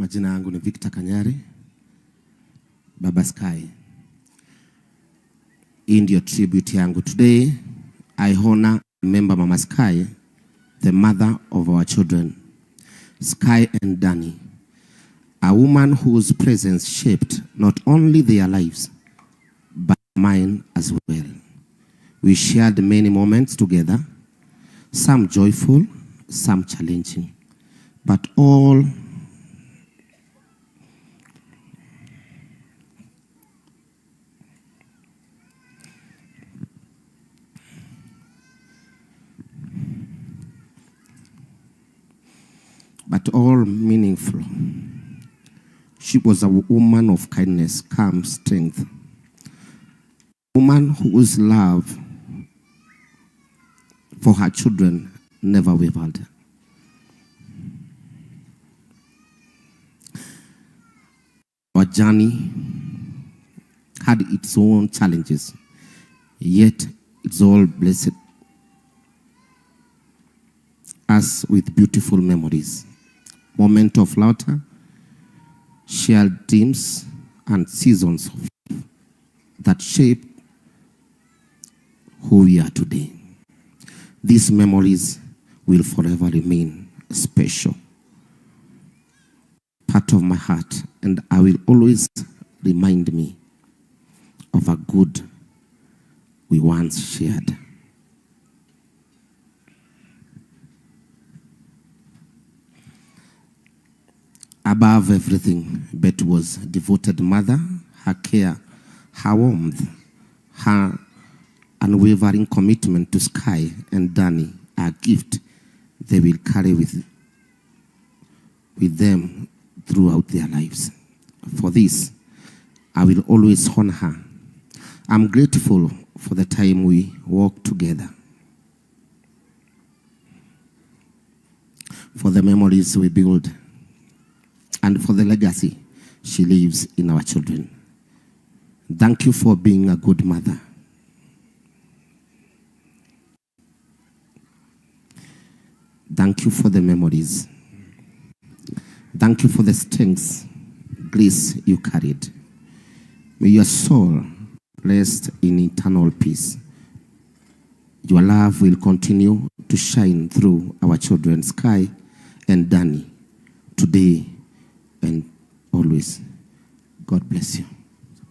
Majina yangu ni Victor Kanyari, Baba Sky. In your tribute yangu today, I honor member Mama Sky, the mother of our children, Sky and Danny, a woman whose presence shaped not only their lives, but mine as well. We shared many moments together, some joyful, some challenging, but all meaningful. She was a woman of kindness, calm, strength. A woman whose love for her children never wavered. Our journey had its own challenges, yet it's all blessed us with beautiful memories, moments of laughter, shared dreams, and seasons of life that shape who we are today. These memories will forever remain special, part of my heart, and I will always remind me of a good we once shared. Above everything, Betty was a devoted mother. Her care, her warmth, her unwavering commitment to Sky and Danny are a gift they will carry with them throughout their lives. For this, I will always honor her. I'm grateful for the time we walked together, for the memories we build, and for the legacy she leaves in our children. Thank you for being a good mother. Thank you for the memories. Thank you for the strength, grace you carried. May your soul rest in eternal peace. Your love will continue to shine through our children, Sky and Danny, today and always. God bless you.